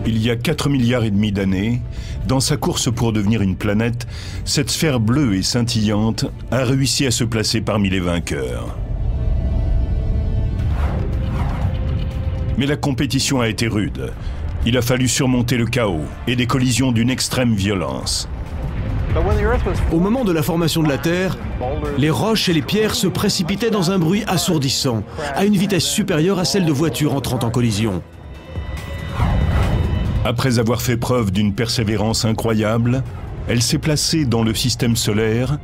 Il y a 4,5 milliards d'années, dans sa course pour devenir une planète, cette sphère bleue et scintillante a réussi à se placer parmi les vainqueurs. Mais la compétition a été rude. Il a fallu surmonter le chaos et des collisions d'une extrême violence. Au moment de la formation de la Terre, les roches et les pierres se précipitaient dans un bruit assourdissant, à une vitesse supérieure à celle de voitures entrant en collision. Après avoir fait preuve d'une persévérance incroyable, elle s'est placée dans le système solaire,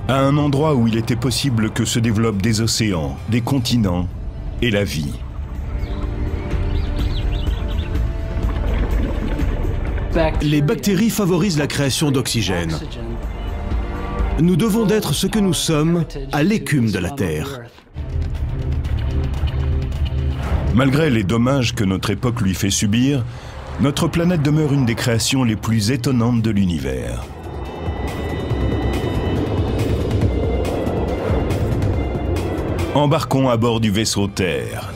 à un endroit où il était possible que se développent des océans, des continents et la vie. Les bactéries favorisent la création d'oxygène. Nous devons d'être ce que nous sommes à l'écume de la Terre. Malgré les dommages que notre époque lui fait subir, notre planète demeure une des créations les plus étonnantes de l'univers. Embarquons à bord du vaisseau Terre.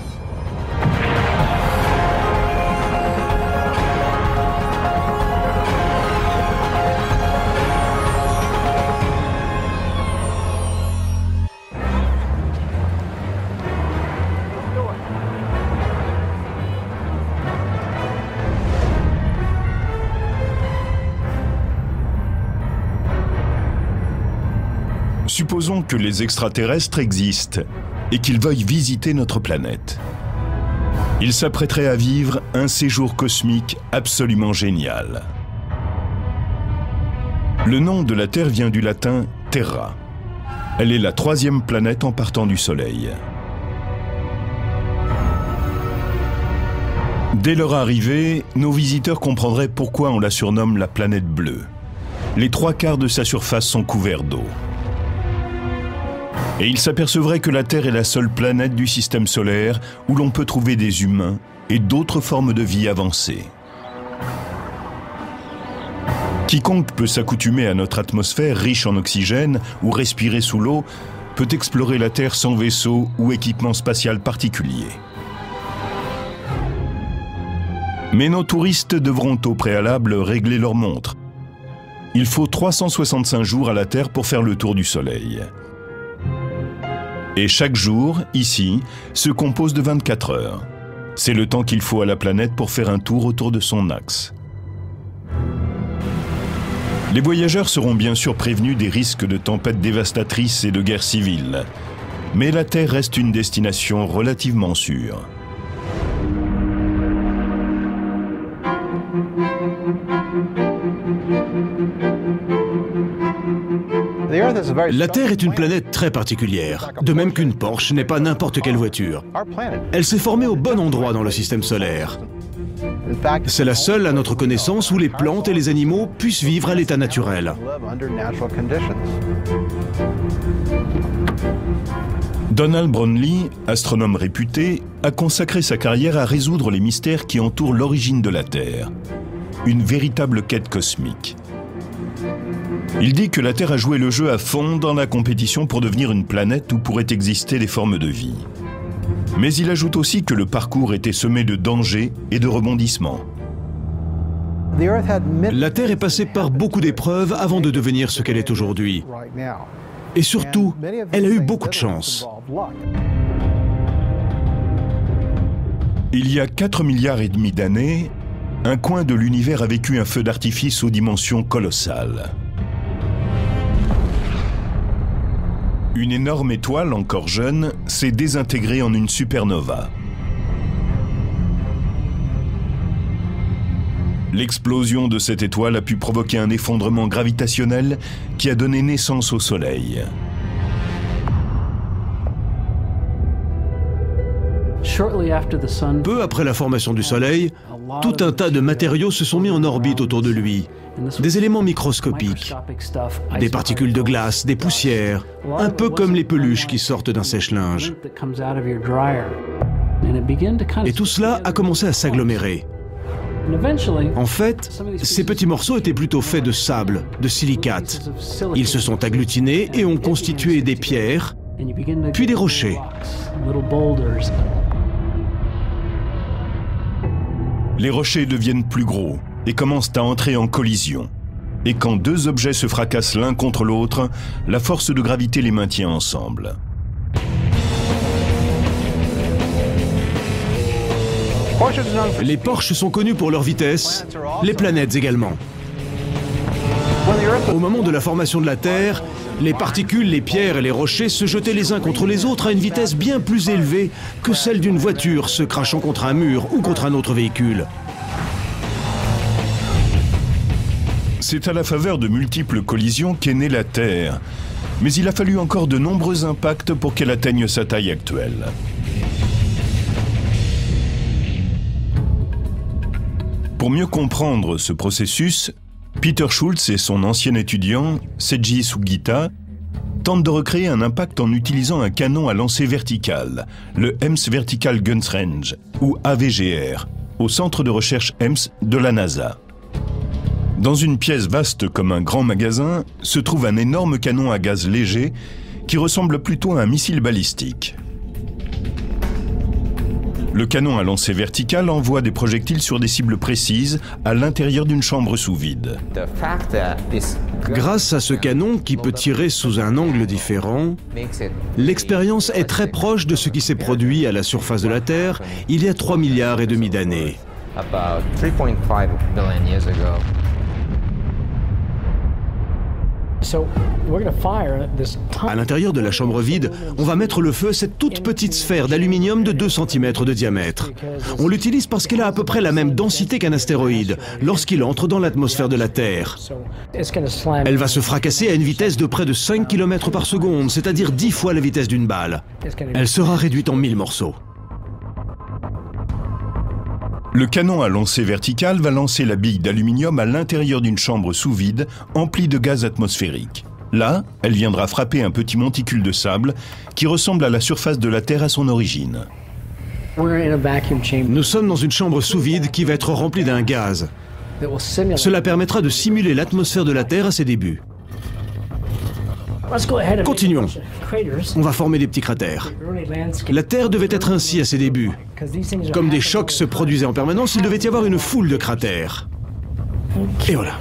Supposons que les extraterrestres existent et qu'ils veuillent visiter notre planète. Ils s'apprêteraient à vivre un séjour cosmique absolument génial. Le nom de la Terre vient du latin Terra. Elle est la 3e planète en partant du Soleil. Dès leur arrivée, nos visiteurs comprendraient pourquoi on la surnomme la planète bleue. Les 3/4 de sa surface sont couverts d'eau. Et ils s'apercevraient que la Terre est la seule planète du système solaire où l'on peut trouver des humains et d'autres formes de vie avancées. Quiconque peut s'accoutumer à notre atmosphère riche en oxygène ou respirer sous l'eau peut explorer la Terre sans vaisseau ou équipement spatial particulier. Mais nos touristes devront au préalable régler leur montre. Il faut 365 jours à la Terre pour faire le tour du Soleil. Et chaque jour, ici, se compose de 24 heures. C'est le temps qu'il faut à la planète pour faire un tour autour de son axe. Les voyageurs seront bien sûr prévenus des risques de tempêtes dévastatrices et de guerres civiles. Mais la Terre reste une destination relativement sûre. La Terre est une planète très particulière, de même qu'une Porsche n'est pas n'importe quelle voiture. Elle s'est formée au bon endroit dans le système solaire. C'est la seule, à notre connaissance, où les plantes et les animaux puissent vivre à l'état naturel. Donald Brownlee, astronome réputé, a consacré sa carrière à résoudre les mystères qui entourent l'origine de la Terre. Une véritable quête cosmique. Il dit que la Terre a joué le jeu à fond dans la compétition pour devenir une planète où pourraient exister des formes de vie. Mais il ajoute aussi que le parcours était semé de dangers et de rebondissements. La Terre est passée par beaucoup d'épreuves avant de devenir ce qu'elle est aujourd'hui. Et surtout, elle a eu beaucoup de chance. Il y a 4,5 milliards d'années, un coin de l'univers a vécu un feu d'artifice aux dimensions colossales. Une énorme étoile, encore jeune, s'est désintégrée en une supernova. L'explosion de cette étoile a pu provoquer un effondrement gravitationnel qui a donné naissance au Soleil. Peu après la formation du Soleil, tout un tas de matériaux se sont mis en orbite autour de lui. Des éléments microscopiques, des particules de glace, des poussières, un peu comme les peluches qui sortent d'un sèche-linge. Et tout cela a commencé à s'agglomérer. En fait, ces petits morceaux étaient plutôt faits de sable, de silicate. Ils se sont agglutinés et ont constitué des pierres, puis des rochers. Les rochers deviennent plus gros et commencent à entrer en collision. Et quand deux objets se fracassent l'un contre l'autre, la force de gravité les maintient ensemble. Les Porsche sont connus pour leur vitesse, les planètes également. Au moment de la formation de la Terre, les particules, les pierres et les rochers se jetaient les uns contre les autres à une vitesse bien plus élevée que celle d'une voiture se crachant contre un mur ou contre un autre véhicule. C'est à la faveur de multiples collisions qu'est née la Terre. Mais il a fallu encore de nombreux impacts pour qu'elle atteigne sa taille actuelle. Pour mieux comprendre ce processus, Peter Schultz et son ancien étudiant, Seiji Sugita, tentent de recréer un impact en utilisant un canon à lancer vertical, le EMS Vertical Guns Range, ou AVGR, au centre de recherche EMS de la NASA. Dans une pièce vaste comme un grand magasin, se trouve un énorme canon à gaz léger qui ressemble plutôt à un missile balistique. Le canon à lancer vertical envoie des projectiles sur des cibles précises à l'intérieur d'une chambre sous vide. Grâce à ce canon qui peut tirer sous un angle différent, l'expérience est très proche de ce qui s'est produit à la surface de la Terre il y a 3,5 milliards d'années. À l'intérieur de la chambre vide, on va mettre le feu à cette toute petite sphère d'aluminium de 2 cm de diamètre. On l'utilise parce qu'elle a à peu près la même densité qu'un astéroïde lorsqu'il entre dans l'atmosphère de la Terre. Elle va se fracasser à une vitesse de près de 5 km par seconde, c'est-à-dire 10 fois la vitesse d'une balle. Elle sera réduite en 1000 morceaux. Le canon à lancer vertical va lancer la bille d'aluminium à l'intérieur d'une chambre sous vide emplie de gaz atmosphérique. Là, elle viendra frapper un petit monticule de sable qui ressemble à la surface de la Terre à son origine. Nous sommes dans une chambre sous vide qui va être remplie d'un gaz. Cela permettra de simuler l'atmosphère de la Terre à ses débuts. Continuons. On va former des petits cratères. La Terre devait être ainsi à ses débuts. Comme des chocs se produisaient en permanence, il devait y avoir une foule de cratères. Et voilà.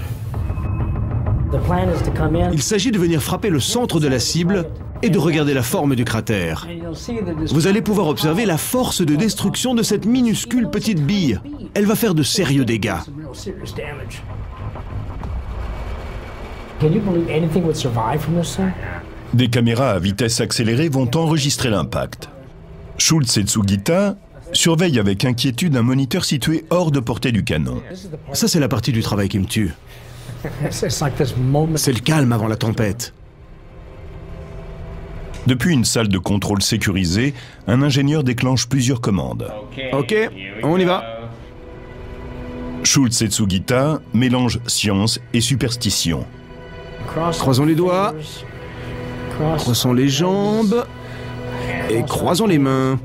Il s'agit de venir frapper le centre de la cible et de regarder la forme du cratère. Vous allez pouvoir observer la force de destruction de cette minuscule petite bille. Elle va faire de sérieux dégâts. Des caméras à vitesse accélérée vont enregistrer l'impact. Schultz et Sugita surveillent avec inquiétude un moniteur situé hors de portée du canon. Ça, c'est la partie du travail qui me tue. C'est le calme avant la tempête. Depuis une salle de contrôle sécurisée, un ingénieur déclenche plusieurs commandes. Ok, on y va. Schultz et Sugita mélangent science et superstition. Croisons les doigts, croisons les jambes et croisons les mains.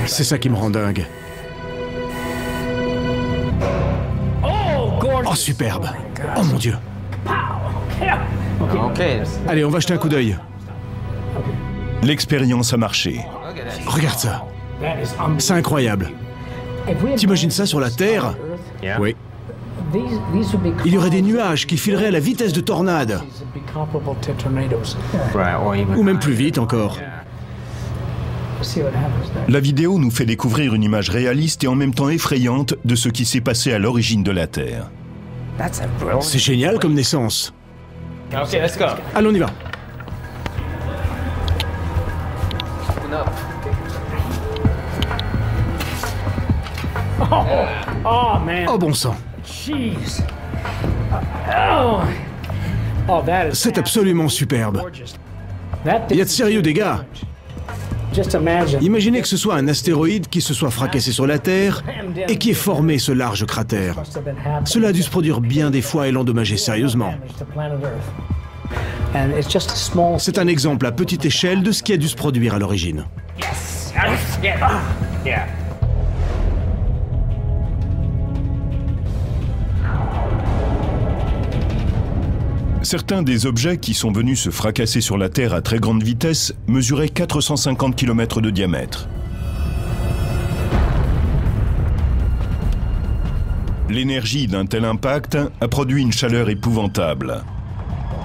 C'est ça qui me rend dingue. Oh, superbe. Oh mon Dieu. Allez, on va jeter un coup d'œil. L'expérience a marché. Regarde ça. C'est incroyable. T'imagines ça sur la Terre? Oui. Il y aurait des nuages qui fileraient à la vitesse de tornades. Ou même plus vite encore. La vidéo nous fait découvrir une image réaliste et en même temps effrayante de ce qui s'est passé à l'origine de la Terre. C'est génial comme naissance. Allez, on y va. Oh bon sang. C'est absolument superbe. Il y a de sérieux dégâts. Imaginez que ce soit un astéroïde qui se soit fracassé sur la Terre et qui ait formé ce large cratère. Cela a dû se produire bien des fois et l'endommager sérieusement. C'est un exemple à petite échelle de ce qui a dû se produire à l'origine. Certains des objets qui sont venus se fracasser sur la Terre à très grande vitesse mesuraient 450 km de diamètre. L'énergie d'un tel impact a produit une chaleur épouvantable.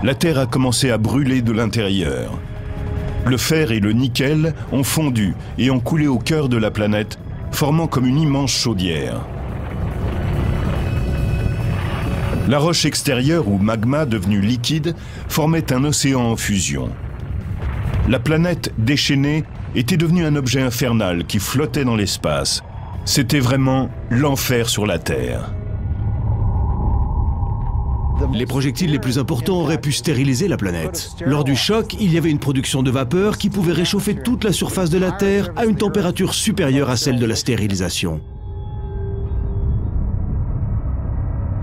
La Terre a commencé à brûler de l'intérieur. Le fer et le nickel ont fondu et ont coulé au cœur de la planète, formant comme une immense chaudière. La roche extérieure ou magma devenu liquide formait un océan en fusion. La planète déchaînée était devenue un objet infernal qui flottait dans l'espace. C'était vraiment l'enfer sur la Terre. Les projectiles les plus importants auraient pu stériliser la planète. Lors du choc, il y avait une production de vapeur qui pouvait réchauffer toute la surface de la Terre à une température supérieure à celle de la stérilisation.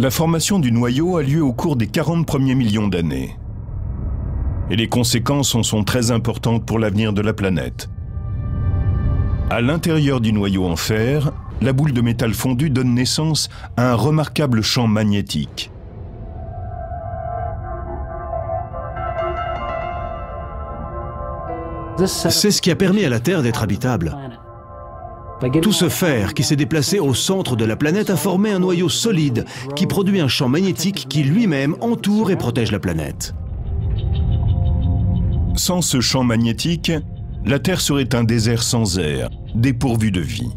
La formation du noyau a lieu au cours des 40 premiers millions d'années. Et les conséquences en sont très importantes pour l'avenir de la planète. À l'intérieur du noyau en fer, la boule de métal fondu donne naissance à un remarquable champ magnétique. C'est ce qui a permis à la Terre d'être habitable. Tout ce fer qui s'est déplacé au centre de la planète a formé un noyau solide qui produit un champ magnétique qui lui-même entoure et protège la planète. Sans ce champ magnétique, la Terre serait un désert sans air, dépourvu de vie.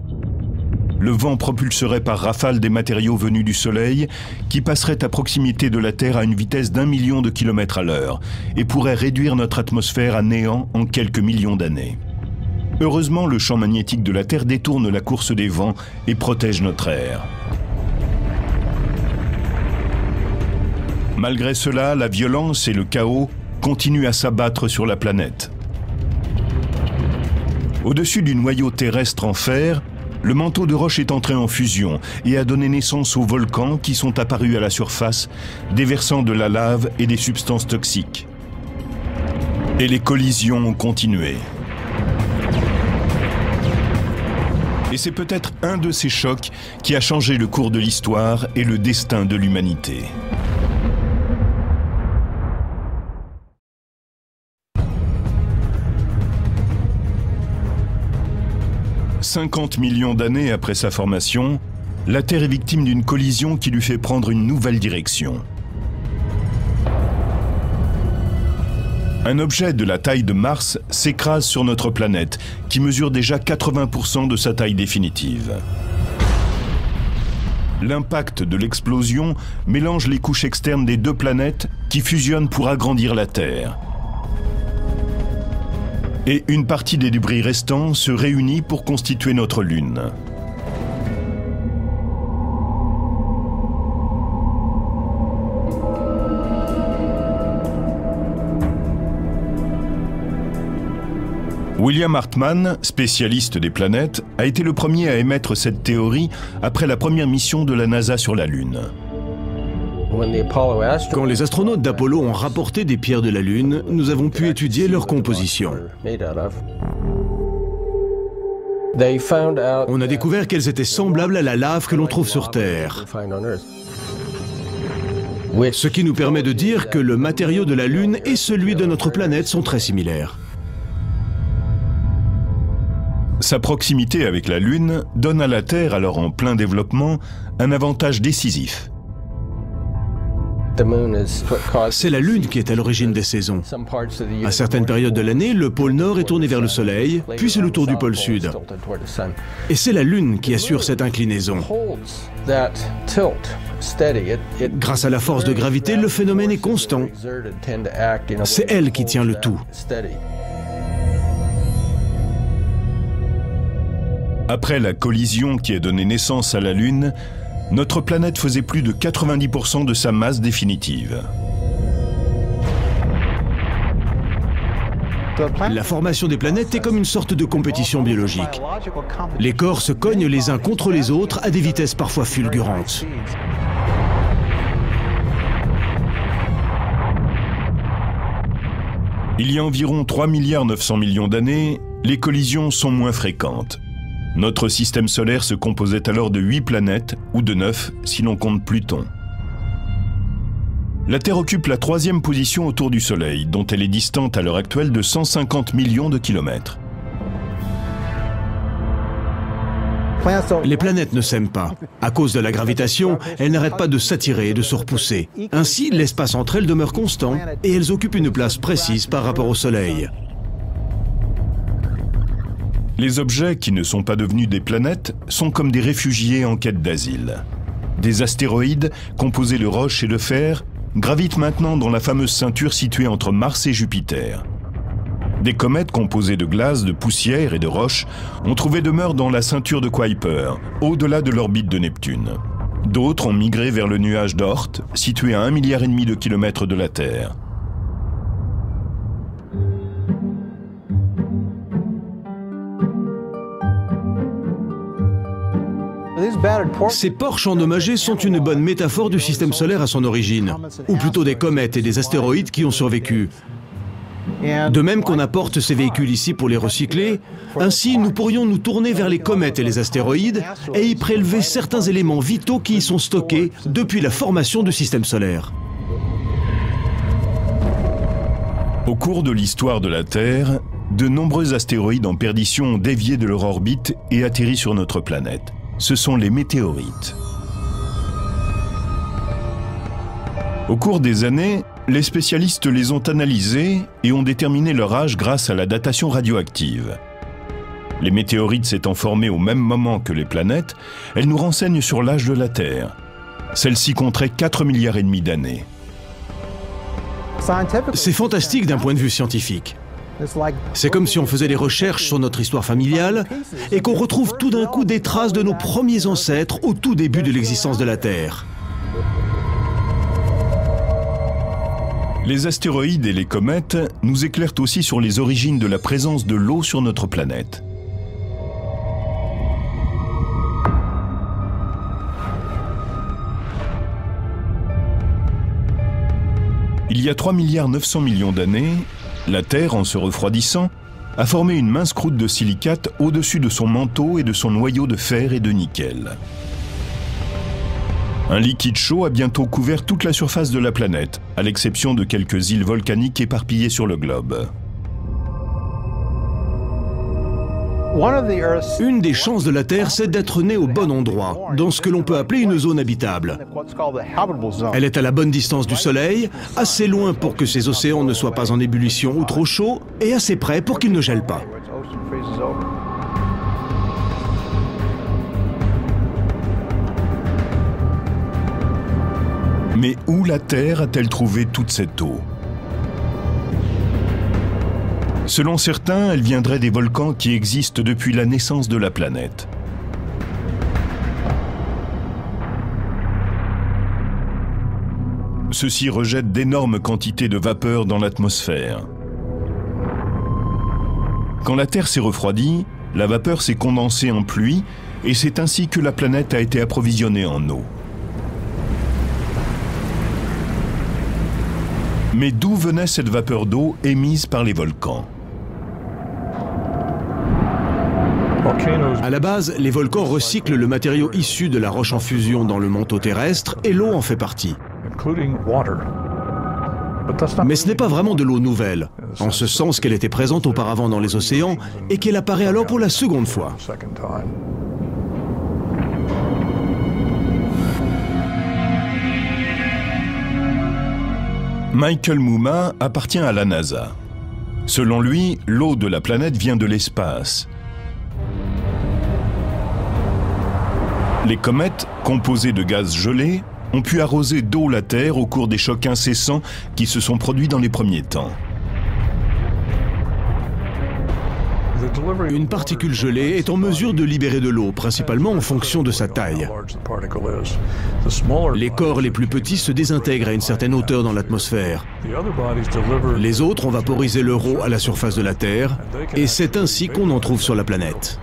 Le vent propulserait par rafale des matériaux venus du Soleil qui passeraient à proximité de la Terre à une vitesse d'1 million de kilomètres à l'heure et pourraient réduire notre atmosphère à néant en quelques millions d'années. Heureusement, le champ magnétique de la Terre détourne la course des vents et protège notre air. Malgré cela, la violence et le chaos continuent à s'abattre sur la planète. Au-dessus du noyau terrestre en fer, le manteau de roche est entré en fusion et a donné naissance aux volcans qui sont apparus à la surface, déversant de la lave et des substances toxiques. Et les collisions ont continué. Et c'est peut-être un de ces chocs qui a changé le cours de l'histoire et le destin de l'humanité. « 50 millions d'années après sa formation, la Terre est victime d'une collision qui lui fait prendre une nouvelle direction. Un objet de la taille de Mars s'écrase sur notre planète, qui mesure déjà 80% de sa taille définitive. L'impact de l'explosion mélange les couches externes des deux planètes qui fusionnent pour agrandir la Terre. Et une partie des débris restants se réunit pour constituer notre Lune. William Hartmann, spécialiste des planètes, a été le premier à émettre cette théorie après la première mission de la NASA sur la Lune. Quand les astronautes d'Apollo ont rapporté des pierres de la Lune, nous avons pu étudier leur composition. On a découvert qu'elles étaient semblables à la lave que l'on trouve sur Terre. Ce qui nous permet de dire que le matériau de la Lune et celui de notre planète sont très similaires. Sa proximité avec la Lune donne à la Terre, alors en plein développement, un avantage décisif. C'est la Lune qui est à l'origine des saisons. À certaines périodes de l'année, le pôle Nord est tourné vers le Soleil, puis c'est le tour du pôle Sud. Et c'est la Lune qui assure cette inclinaison. Grâce à la force de gravité, le phénomène est constant. C'est elle qui tient le tout. Après la collision qui a donné naissance à la Lune, notre planète faisait plus de 90% de sa masse définitive. La formation des planètes est comme une sorte de compétition biologique. Les corps se cognent les uns contre les autres à des vitesses parfois fulgurantes. Il y a environ 3,9 milliards d'années, les collisions sont moins fréquentes. Notre système solaire se composait alors de 8 planètes, ou de 9 si l'on compte Pluton. La Terre occupe la 3e position autour du Soleil, dont elle est distante à l'heure actuelle de 150 millions de kilomètres. Les planètes ne s'aiment pas. À cause de la gravitation, elles n'arrêtent pas de s'attirer et de se repousser. Ainsi, l'espace entre elles demeure constant et elles occupent une place précise par rapport au Soleil. Les objets qui ne sont pas devenus des planètes sont comme des réfugiés en quête d'asile. Des astéroïdes, composés de roches et de fer, gravitent maintenant dans la fameuse ceinture située entre Mars et Jupiter. Des comètes composées de glace, de poussière et de roches ont trouvé demeure dans la ceinture de Kuiper, au-delà de l'orbite de Neptune. D'autres ont migré vers le nuage d'Oort, situé à 1,5 milliard de kilomètres de la Terre. Ces porches endommagées sont une bonne métaphore du système solaire à son origine, ou plutôt des comètes et des astéroïdes qui ont survécu. De même qu'on apporte ces véhicules ici pour les recycler, ainsi nous pourrions nous tourner vers les comètes et les astéroïdes et y prélever certains éléments vitaux qui y sont stockés depuis la formation du système solaire. Au cours de l'histoire de la Terre, de nombreux astéroïdes en perdition ont dévié de leur orbite et atterri sur notre planète. Ce sont les météorites. Au cours des années, les spécialistes les ont analysés et ont déterminé leur âge grâce à la datation radioactive. Les météorites s'étant formées au même moment que les planètes, elles nous renseignent sur l'âge de la Terre. Celle-ci compterait 4,5 milliards d'années. C'est fantastique d'un point de vue scientifique. C'est comme si on faisait des recherches sur notre histoire familiale et qu'on retrouve tout d'un coup des traces de nos premiers ancêtres au tout début de l'existence de la Terre. Les astéroïdes et les comètes nous éclairent aussi sur les origines de la présence de l'eau sur notre planète. Il y a 3,9 milliards d'années, la Terre, en se refroidissant, a formé une mince croûte de silicate au-dessus de son manteau et de son noyau de fer et de nickel. Un liquide chaud a bientôt couvert toute la surface de la planète, à l'exception de quelques îles volcaniques éparpillées sur le globe. Une des chances de la Terre, c'est d'être née au bon endroit, dans ce que l'on peut appeler une zone habitable. Elle est à la bonne distance du Soleil, assez loin pour que ses océans ne soient pas en ébullition ou trop chauds, et assez près pour qu'ils ne gèlent pas. Mais où la Terre a-t-elle trouvé toute cette eau? Selon certains, elle viendrait des volcans qui existent depuis la naissance de la planète. Ceux-ci rejettent d'énormes quantités de vapeur dans l'atmosphère. Quand la Terre s'est refroidie, la vapeur s'est condensée en pluie et c'est ainsi que la planète a été approvisionnée en eau. Mais d'où venait cette vapeur d'eau émise par les volcans? À la base, les volcans recyclent le matériau issu de la roche en fusion dans le manteau terrestre et l'eau en fait partie. Mais ce n'est pas vraiment de l'eau nouvelle, en ce sens qu'elle était présente auparavant dans les océans et qu'elle apparaît alors pour la seconde fois. Michael Mumma appartient à la NASA. Selon lui, l'eau de la planète vient de l'espace. Les comètes, composées de gaz gelés, ont pu arroser d'eau la Terre au cours des chocs incessants qui se sont produits dans les premiers temps. Une particule gelée est en mesure de libérer de l'eau, principalement en fonction de sa taille. Les corps les plus petits se désintègrent à une certaine hauteur dans l'atmosphère. Les autres ont vaporisé leur eau à la surface de la Terre, et c'est ainsi qu'on en trouve sur la planète.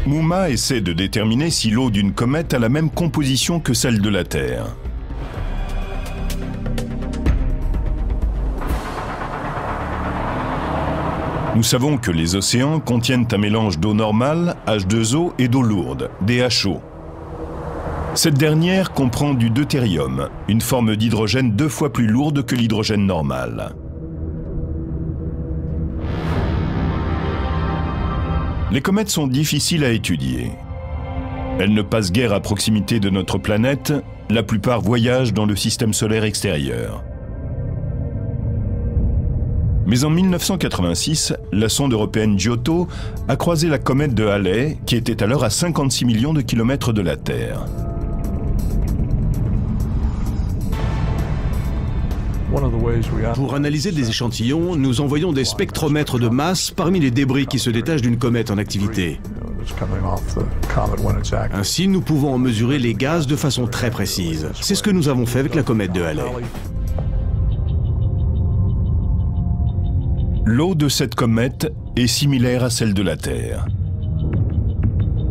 Mumma essaie de déterminer si l'eau d'une comète a la même composition que celle de la Terre. Nous savons que les océans contiennent un mélange d'eau normale, H2O, et d'eau lourde, DHO. Cette dernière comprend du deutérium, une forme d'hydrogène 2 fois plus lourde que l'hydrogène normal. Les comètes sont difficiles à étudier. Elles ne passent guère à proximité de notre planète, la plupart voyagent dans le système solaire extérieur. Mais en 1986, la sonde européenne Giotto a croisé la comète de Halley, qui était alors à 56 millions de kilomètres de la Terre. Pour analyser des échantillons, nous envoyons des spectromètres de masse parmi les débris qui se détachent d'une comète en activité. Ainsi, nous pouvons en mesurer les gaz de façon très précise. C'est ce que nous avons fait avec la comète de Halley. L'eau de cette comète est similaire à celle de la Terre.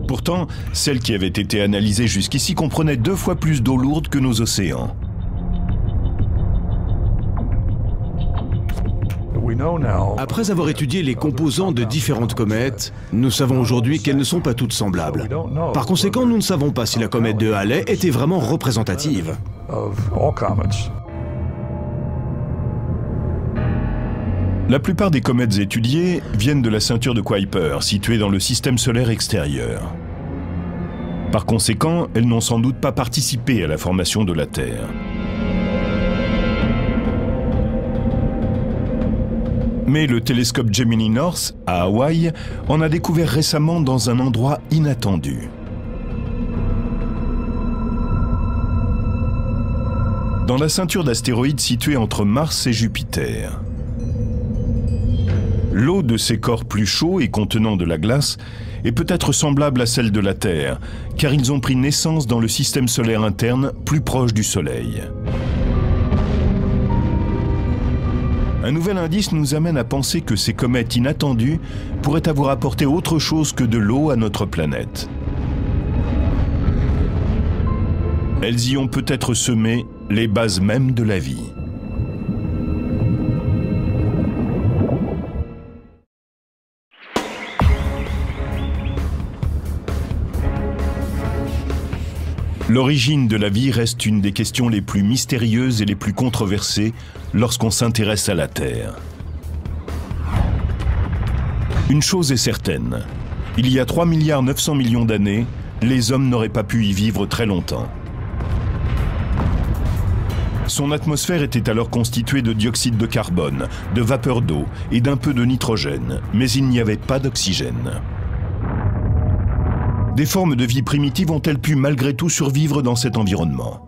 Pourtant, celle qui avait été analysée jusqu'ici comprenait 2 fois plus d'eau lourde que nos océans. Après avoir étudié les composants de différentes comètes, nous savons aujourd'hui qu'elles ne sont pas toutes semblables. Par conséquent, nous ne savons pas si la comète de Halley était vraiment représentative. La plupart des comètes étudiées viennent de la ceinture de Kuiper, située dans le système solaire extérieur. Par conséquent, elles n'ont sans doute pas participé à la formation de la Terre. Mais le télescope Gemini North, à Hawaï, en a découvert récemment dans un endroit inattendu. Dans la ceinture d'astéroïdes située entre Mars et Jupiter. L'eau de ces corps plus chauds et contenant de la glace est peut-être semblable à celle de la Terre, car ils ont pris naissance dans le système solaire interne plus proche du Soleil. Un nouvel indice nous amène à penser que ces comètes inattendues pourraient avoir apporté autre chose que de l'eau à notre planète. Elles y ont peut-être semé les bases mêmes de la vie. L'origine de la vie reste une des questions les plus mystérieuses et les plus controversées lorsqu'on s'intéresse à la Terre. Une chose est certaine, il y a 3,9 milliards d'années, les hommes n'auraient pas pu y vivre très longtemps. Son atmosphère était alors constituée de dioxyde de carbone, de vapeur d'eau et d'un peu de nitrogène, mais il n'y avait pas d'oxygène. Des formes de vie primitives ont-elles pu malgré tout survivre dans cet environnement?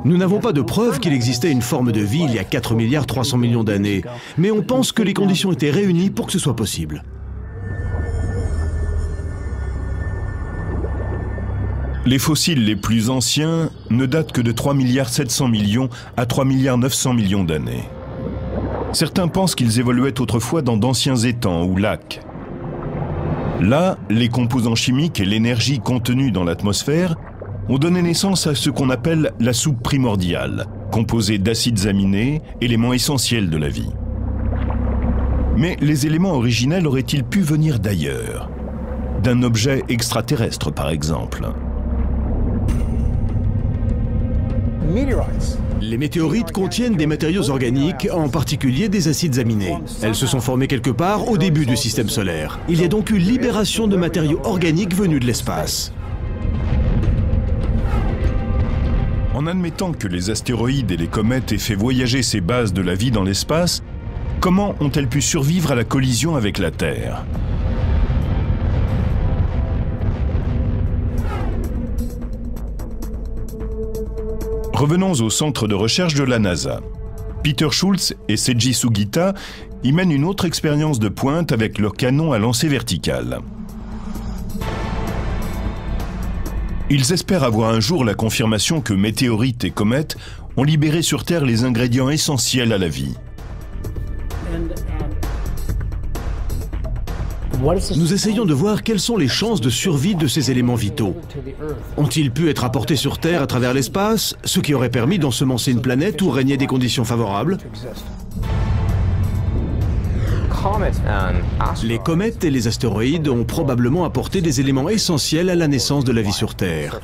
Nous n'avons pas de preuve qu'il existait une forme de vie il y a 4,3 milliards d'années, mais on pense que les conditions étaient réunies pour que ce soit possible. Les fossiles les plus anciens ne datent que de 3,7 milliards à 3,9 milliards d'années. Certains pensent qu'ils évoluaient autrefois dans d'anciens étangs ou lacs. Là, les composants chimiques et l'énergie contenue dans l'atmosphère ont donné naissance à ce qu'on appelle la soupe primordiale, composée d'acides aminés, éléments essentiels de la vie. Mais les éléments originels auraient-ils pu venir d'ailleurs? D'un objet extraterrestre, par exemple? Les météorites contiennent des matériaux organiques, en particulier des acides aminés. Elles se sont formées quelque part au début du système solaire. Il y a donc eu libération de matériaux organiques venus de l'espace. En admettant que les astéroïdes et les comètes aient fait voyager ces bases de la vie dans l'espace, comment ont-elles pu survivre à la collision avec la Terre? Revenons au centre de recherche de la NASA. Peter Schultz et Seiji Sugita y mènent une autre expérience de pointe avec leur canon à lancer vertical. Ils espèrent avoir un jour la confirmation que météorites et comètes ont libéré sur Terre les ingrédients essentiels à la vie. Nous essayons de voir quelles sont les chances de survie de ces éléments vitaux. Ont-ils pu être apportés sur Terre à travers l'espace, ce qui aurait permis d'ensemencer une planète où régnaient des conditions favorables? Les comètes et les astéroïdes ont probablement apporté des éléments essentiels à la naissance de la vie sur Terre.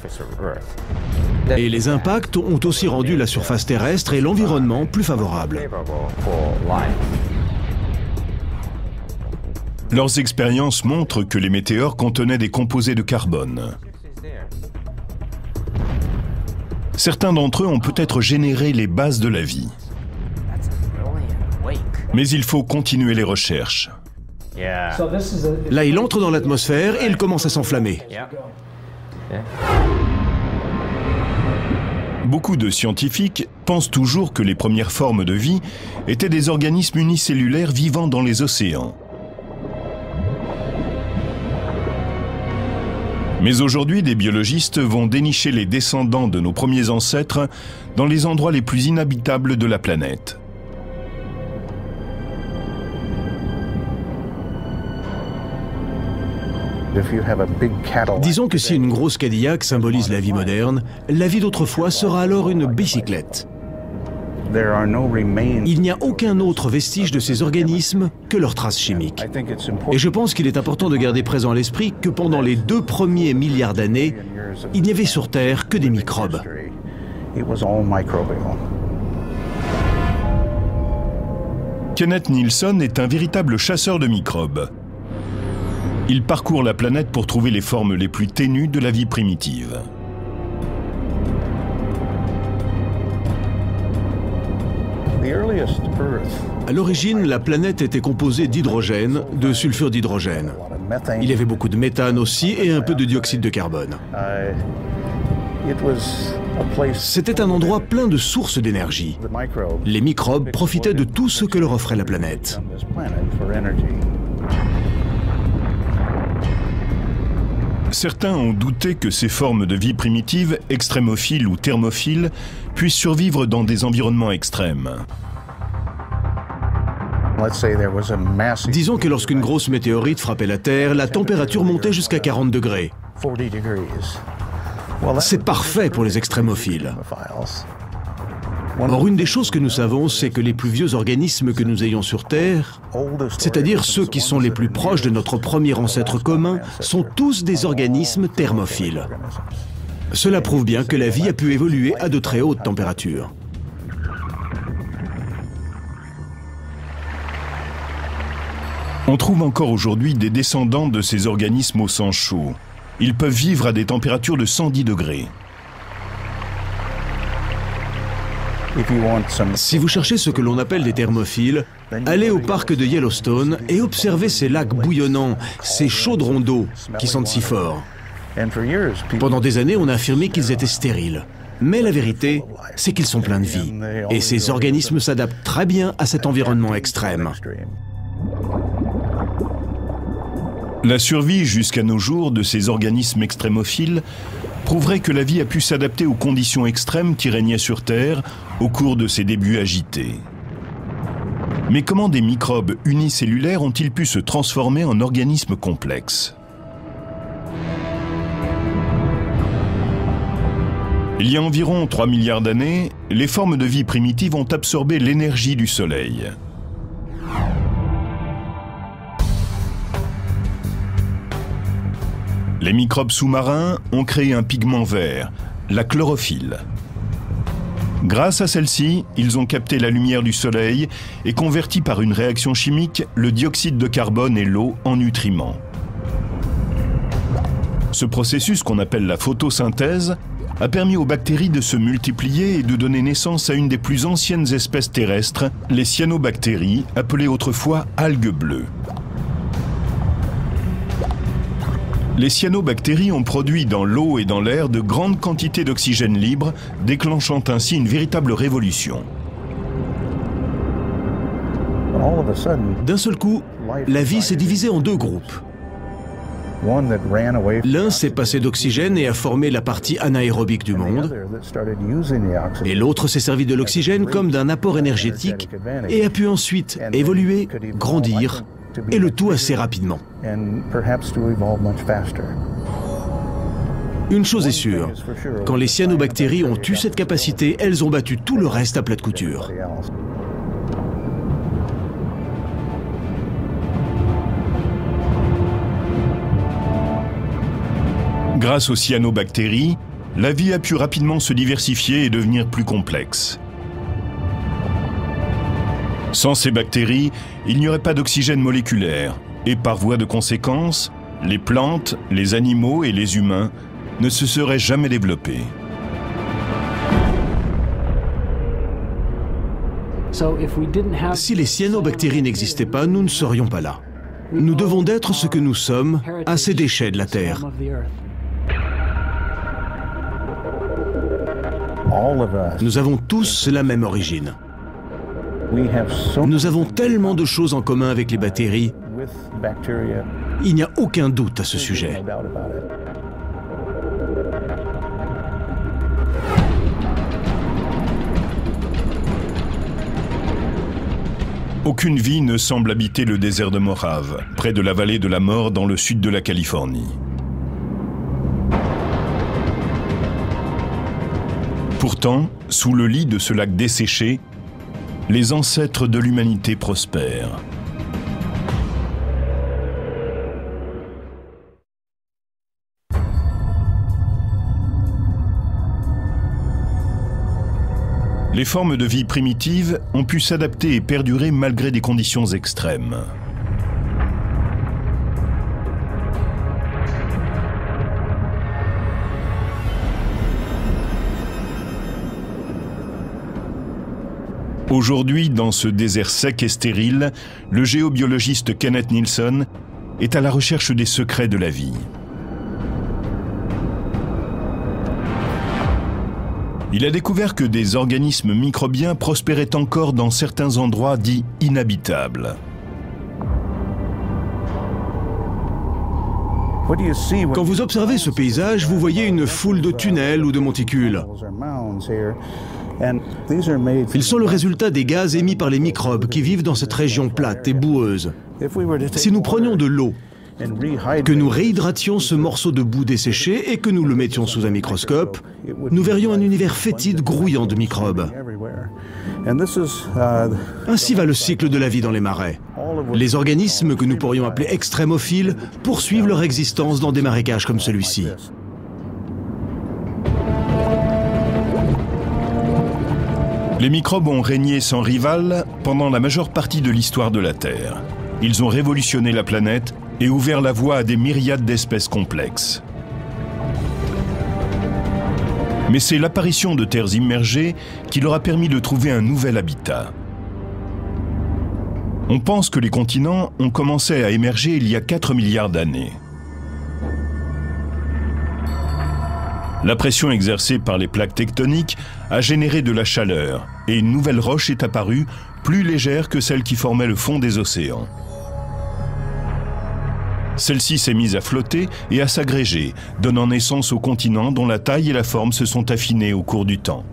Et les impacts ont aussi rendu la surface terrestre et l'environnement plus favorables. Leurs expériences montrent que les météores contenaient des composés de carbone. Certains d'entre eux ont peut-être généré les bases de la vie. Mais il faut continuer les recherches. Là, il entre dans l'atmosphère et il commence à s'enflammer. Beaucoup de scientifiques pensent toujours que les premières formes de vie étaient des organismes unicellulaires vivant dans les océans. Mais aujourd'hui, des biologistes vont dénicher les descendants de nos premiers ancêtres dans les endroits les plus inhabitables de la planète. Disons que si une grosse Cadillac symbolise la vie moderne, la vie d'autrefois sera alors une bicyclette. Il n'y a aucun autre vestige de ces organismes que leurs traces chimiques. Et je pense qu'il est important de garder présent à l'esprit que pendant les 2 premiers milliards d'années, il n'y avait sur Terre que des microbes. Kenneth Nilsson est un véritable chasseur de microbes. Il parcourt la planète pour trouver les formes les plus ténues de la vie primitive. À l'origine, la planète était composée d'hydrogène, de sulfure d'hydrogène. Il y avait beaucoup de méthane aussi et un peu de dioxyde de carbone. C'était un endroit plein de sources d'énergie. Les microbes profitaient de tout ce que leur offrait la planète. Certains ont douté que ces formes de vie primitives, extrémophiles ou thermophiles, puissent survivre dans des environnements extrêmes. Disons que lorsqu'une grosse météorite frappait la Terre, la température montait jusqu'à 40 degrés. C'est parfait pour les extrémophiles. Or, une des choses que nous savons, c'est que les plus vieux organismes que nous ayons sur Terre, c'est-à-dire ceux qui sont les plus proches de notre premier ancêtre commun, sont tous des organismes thermophiles. Cela prouve bien que la vie a pu évoluer à de très hautes températures. On trouve encore aujourd'hui des descendants de ces organismes au sang chaud. Ils peuvent vivre à des températures de 110 degrés. Si vous cherchez ce que l'on appelle des thermophiles, allez au parc de Yellowstone et observez ces lacs bouillonnants, ces chaudrons d'eau qui sentent si fort. Pendant des années, on a affirmé qu'ils étaient stériles. Mais la vérité, c'est qu'ils sont pleins de vie. Et ces organismes s'adaptent très bien à cet environnement extrême. La survie jusqu'à nos jours de ces organismes extrémophiles prouverait que la vie a pu s'adapter aux conditions extrêmes qui régnaient sur Terre au cours de ses débuts agités. Mais comment des microbes unicellulaires ont-ils pu se transformer en organismes complexes? Il y a environ 3 milliards d'années, les formes de vie primitives ont absorbé l'énergie du Soleil. Les microbes sous-marins ont créé un pigment vert, la chlorophylle. Grâce à celle-ci, ils ont capté la lumière du soleil et converti par une réaction chimique le dioxyde de carbone et l'eau en nutriments. Ce processus, qu'on appelle la photosynthèse, a permis aux bactéries de se multiplier et de donner naissance à une des plus anciennes espèces terrestres, les cyanobactéries, appelées autrefois algues bleues. Les cyanobactéries ont produit dans l'eau et dans l'air de grandes quantités d'oxygène libre, déclenchant ainsi une véritable révolution. D'un seul coup, la vie s'est divisée en 2 groupes. L'un s'est passé d'oxygène et a formé la partie anaérobique du monde, et l'autre s'est servi de l'oxygène comme d'un apport énergétique et a pu ensuite évoluer, grandir, et le tout assez rapidement. Une chose est sûre, quand les cyanobactéries ont eu cette capacité, elles ont battu tout le reste à plat de couture. Grâce aux cyanobactéries, la vie a pu rapidement se diversifier et devenir plus complexe. Sans ces bactéries, il n'y aurait pas d'oxygène moléculaire et par voie de conséquence, les plantes, les animaux et les humains ne se seraient jamais développés. Si les cyanobactéries n'existaient pas, nous ne serions pas là. Nous devons d'être ce que nous sommes à ces déchets de la Terre. Nous avons tous la même origine. Nous avons tellement de choses en commun avec les bactéries. Il n'y a aucun doute à ce sujet. Aucune vie ne semble habiter le désert de Mojave, près de la vallée de la mort dans le sud de la Californie. Pourtant, sous le lit de ce lac desséché, les ancêtres de l'humanité prospèrent. Les formes de vie primitives ont pu s'adapter et perdurer malgré des conditions extrêmes. Aujourd'hui, dans ce désert sec et stérile, le géobiologiste Kenneth Nilsson est à la recherche des secrets de la vie. Il a découvert que des organismes microbiens prospéraient encore dans certains endroits dits inhabitables. Quand vous observez ce paysage, vous voyez une foule de tunnels ou de monticules. Ils sont le résultat des gaz émis par les microbes qui vivent dans cette région plate et boueuse. Si nous prenions de l'eau, que nous réhydrations ce morceau de boue desséché et que nous le mettions sous un microscope, nous verrions un univers fétide grouillant de microbes. Ainsi va le cycle de la vie dans les marais. Les organismes que nous pourrions appeler extrémophiles poursuivent leur existence dans des marécages comme celui-ci. Les microbes ont régné sans rival pendant la majeure partie de l'histoire de la Terre. Ils ont révolutionné la planète et ouvert la voie à des myriades d'espèces complexes. Mais c'est l'apparition de terres immergées qui leur a permis de trouver un nouvel habitat. On pense que les continents ont commencé à émerger il y a 4 milliards d'années. La pression exercée par les plaques tectoniques a généré de la chaleur et une nouvelle roche est apparue, plus légère que celle qui formait le fond des océans. Celle-ci s'est mise à flotter et à s'agréger, donnant naissance aux continents dont la taille et la forme se sont affinées au cours du temps.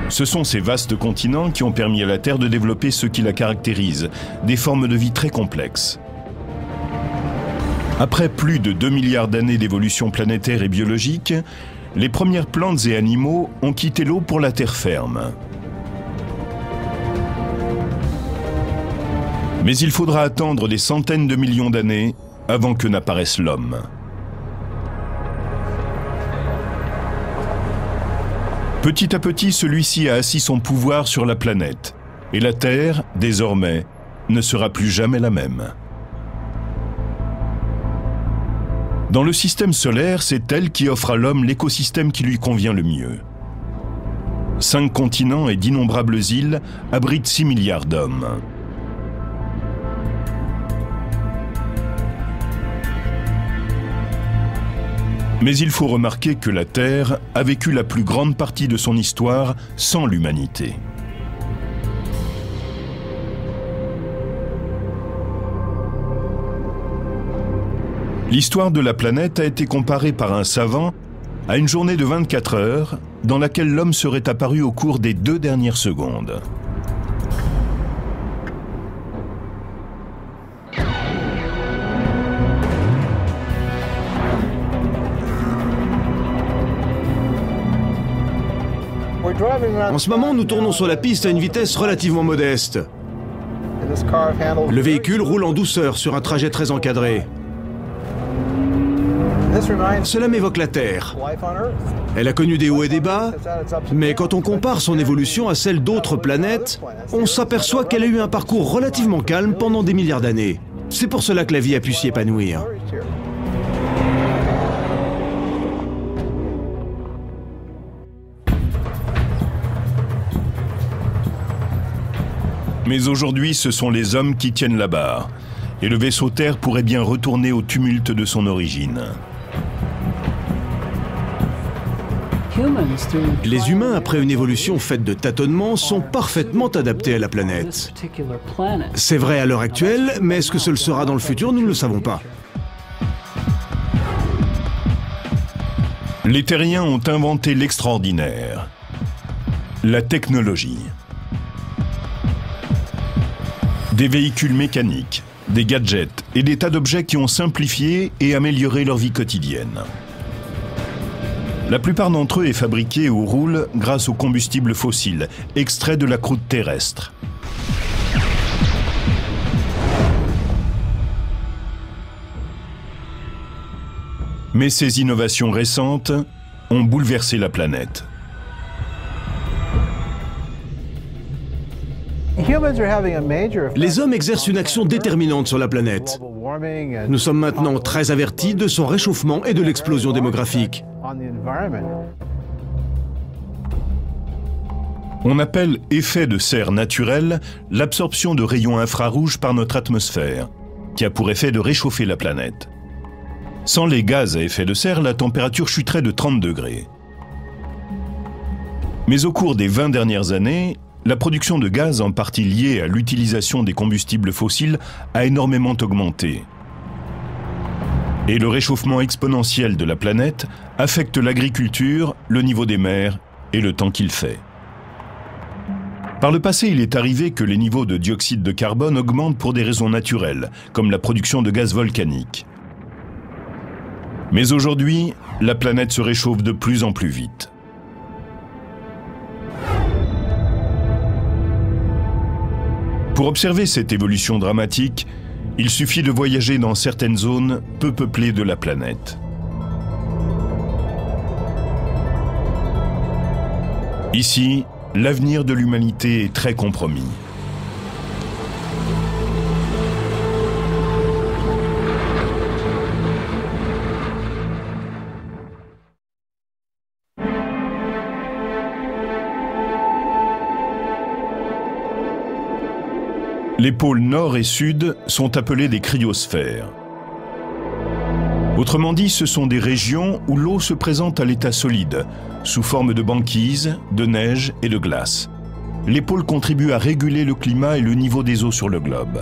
Ce sont ces vastes continents qui ont permis à la Terre de développer ce qui la caractérise, des formes de vie très complexes. Après plus de 2 milliards d'années d'évolution planétaire et biologique, les premières plantes et animaux ont quitté l'eau pour la terre ferme. Mais il faudra attendre des centaines de millions d'années avant que n'apparaisse l'homme. Petit à petit, celui-ci a assis son pouvoir sur la planète, et la Terre, désormais, ne sera plus jamais la même. Dans le système solaire, c'est elle qui offre à l'homme l'écosystème qui lui convient le mieux. 5 continents et d'innombrables îles abritent 6 milliards d'hommes. Mais il faut remarquer que la Terre a vécu la plus grande partie de son histoire sans l'humanité. L'histoire de la planète a été comparée par un savant à une journée de 24 heures dans laquelle l'homme serait apparu au cours des 2 dernières secondes. En ce moment, nous tournons sur la piste à une vitesse relativement modeste. Le véhicule roule en douceur sur un trajet très encadré. Cela m'évoque la Terre. Elle a connu des hauts et des bas, mais quand on compare son évolution à celle d'autres planètes, on s'aperçoit qu'elle a eu un parcours relativement calme pendant des milliards d'années. C'est pour cela que la vie a pu s'y épanouir. Mais aujourd'hui, ce sont les hommes qui tiennent la barre. Et le vaisseau Terre pourrait bien retourner au tumulte de son origine. Les humains, après une évolution faite de tâtonnements, sont parfaitement adaptés à la planète. C'est vrai à l'heure actuelle, mais est-ce que ce le sera dans le futur? Nous ne le savons pas. Les Terriens ont inventé l'extraordinaire, la technologie. Des véhicules mécaniques, des gadgets et des tas d'objets qui ont simplifié et amélioré leur vie quotidienne. La plupart d'entre eux est fabriqué ou roule grâce au combustible fossile, extrait de la croûte terrestre. Mais ces innovations récentes ont bouleversé la planète. Les hommes exercent une action déterminante sur la planète. Nous sommes maintenant très avertis de son réchauffement et de l'explosion démographique. On appelle effet de serre naturel l'absorption de rayons infrarouges par notre atmosphère, qui a pour effet de réchauffer la planète. Sans les gaz à effet de serre, la température chuterait de 30 degrés. Mais au cours des 20 dernières années, la production de gaz, en partie liée à l'utilisation des combustibles fossiles, a énormément augmenté. Et le réchauffement exponentiel de la planète affecte l'agriculture, le niveau des mers et le temps qu'il fait. Par le passé, il est arrivé que les niveaux de dioxyde de carbone augmentent pour des raisons naturelles, comme la production de gaz volcanique. Mais aujourd'hui, la planète se réchauffe de plus en plus vite. Pour observer cette évolution dramatique, il suffit de voyager dans certaines zones peu peuplées de la planète. Ici, l'avenir de l'humanité est très compromis. Les pôles nord et sud sont appelés des cryosphères. Autrement dit, ce sont des régions où l'eau se présente à l'état solide, sous forme de banquise, de neige et de glace. Les pôles contribuent à réguler le climat et le niveau des eaux sur le globe.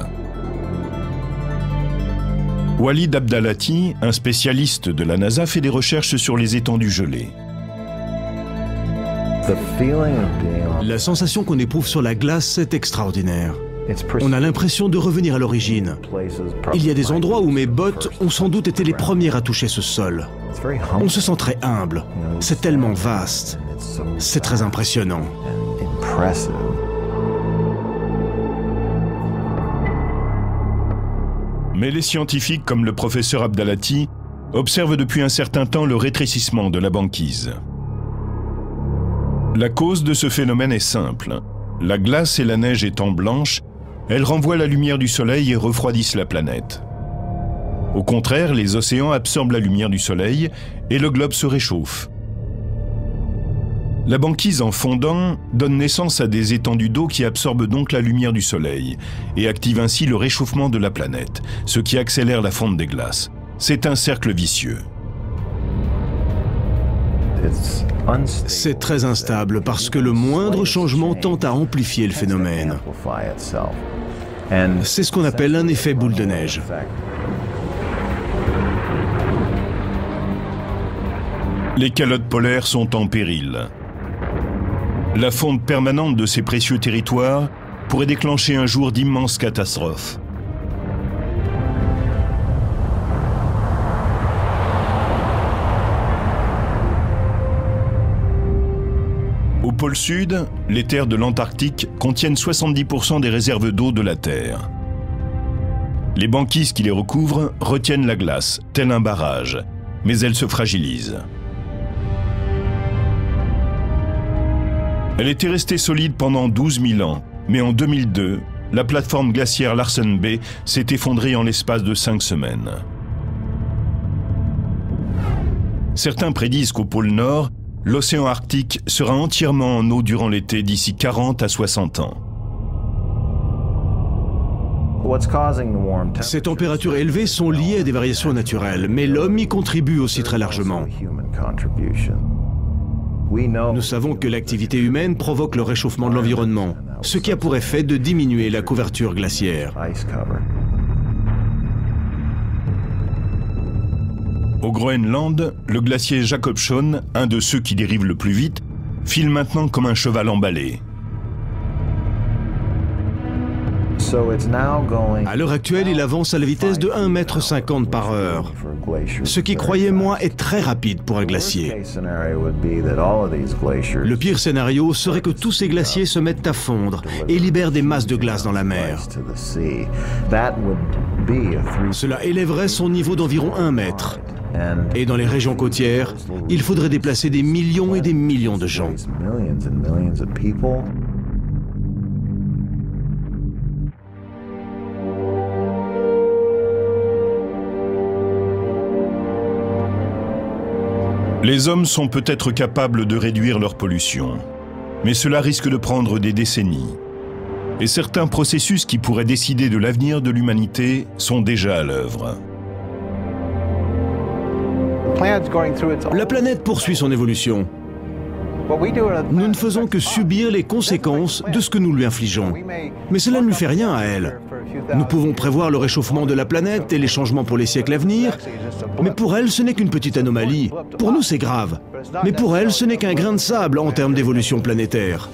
Walid Abdalati, un spécialiste de la NASA, fait des recherches sur les étendues gelées. La sensation qu'on éprouve sur la glace est extraordinaire. On a l'impression de revenir à l'origine. Il y a des endroits où mes bottes ont sans doute été les premières à toucher ce sol. On se sent très humble. C'est tellement vaste. C'est très impressionnant. Mais les scientifiques, comme le professeur Abdalati, observent depuis un certain temps le rétrécissement de la banquise. La cause de ce phénomène est simple. La glace et la neige étant blanches, elles renvoient la lumière du soleil et refroidissent la planète. Au contraire, les océans absorbent la lumière du soleil et le globe se réchauffe. La banquise en fondant donne naissance à des étendues d'eau qui absorbent donc la lumière du soleil et activent ainsi le réchauffement de la planète, ce qui accélère la fonte des glaces. C'est un cercle vicieux. C'est très instable parce que le moindre changement tend à amplifier le phénomène. C'est ce qu'on appelle un effet boule de neige. Les calottes polaires sont en péril. La fonte permanente de ces précieux territoires pourrait déclencher un jour d'immenses catastrophes. Au pôle sud, les terres de l'Antarctique contiennent 70% des réserves d'eau de la Terre. Les banquises qui les recouvrent retiennent la glace, tel un barrage, mais elle se fragilise. Elle était restée solide pendant 12 000 ans, mais en 2002, la plateforme glaciaire Larsen B s'est effondrée en l'espace de 5 semaines. Certains prédisent qu'au pôle Nord, l'océan Arctique sera entièrement en eau durant l'été d'ici 40 à 60 ans. Ces températures élevées sont liées à des variations naturelles, mais l'homme y contribue aussi très largement. Nous savons que l'activité humaine provoque le réchauffement de l'environnement, ce qui a pour effet de diminuer la couverture glaciaire. Au Groenland, le glacier Jakobshavn, un de ceux qui dérivent le plus vite, file maintenant comme un cheval emballé. À l'heure actuelle, il avance à la vitesse de 1,50 m par heure, ce qui, croyez-moi, est très rapide pour un glacier. Le pire scénario serait que tous ces glaciers se mettent à fondre et libèrent des masses de glace dans la mer. Cela élèverait son niveau d'environ 1 mètre. Et dans les régions côtières, il faudrait déplacer des millions et des millions de gens. Les hommes sont peut-être capables de réduire leur pollution, mais cela risque de prendre des décennies. Et certains processus qui pourraient décider de l'avenir de l'humanité sont déjà à l'œuvre. La planète poursuit son évolution. Nous ne faisons que subir les conséquences de ce que nous lui infligeons. Mais cela ne lui fait rien à elle. Nous pouvons prévoir le réchauffement de la planète et les changements pour les siècles à venir, mais pour elle, ce n'est qu'une petite anomalie. Pour nous, c'est grave. Mais pour elle, ce n'est qu'un grain de sable en termes d'évolution planétaire.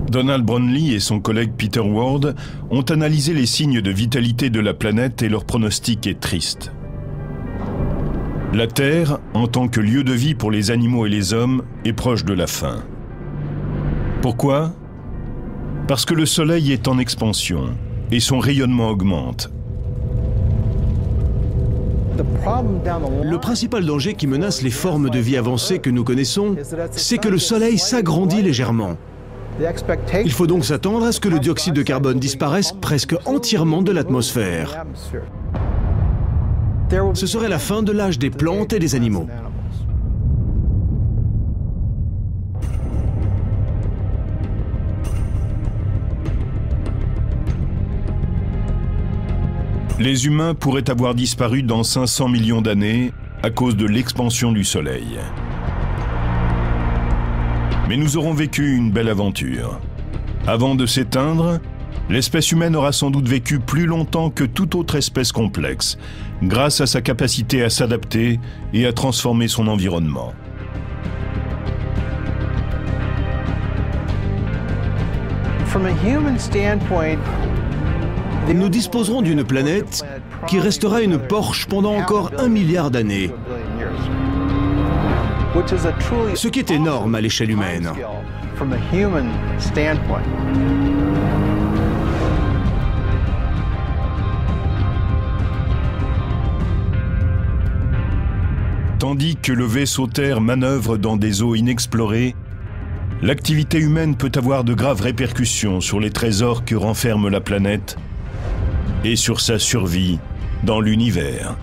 Donald Brownlee et son collègue Peter Ward ont analysé les signes de vitalité de la planète et leur pronostic est triste. La Terre, en tant que lieu de vie pour les animaux et les hommes, est proche de la fin. Pourquoi? Parce que le Soleil est en expansion et son rayonnement augmente. Le principal danger qui menace les formes de vie avancées que nous connaissons, c'est que le Soleil s'agrandit légèrement. Il faut donc s'attendre à ce que le dioxyde de carbone disparaisse presque entièrement de l'atmosphère. Ce serait la fin de l'âge des plantes et des animaux. Les humains pourraient avoir disparu dans 500 millions d'années à cause de l'expansion du Soleil. Mais nous aurons vécu une belle aventure. Avant de s'éteindre, l'espèce humaine aura sans doute vécu plus longtemps que toute autre espèce complexe, grâce à sa capacité à s'adapter et à transformer son environnement. Nous disposerons d'une planète qui restera une Porsche pendant encore 1 milliard d'années. Ce qui est énorme à l'échelle humaine. Tandis que le vaisseau Terre manœuvre dans des eaux inexplorées, l'activité humaine peut avoir de graves répercussions sur les trésors que renferme la planète et sur sa survie dans l'univers.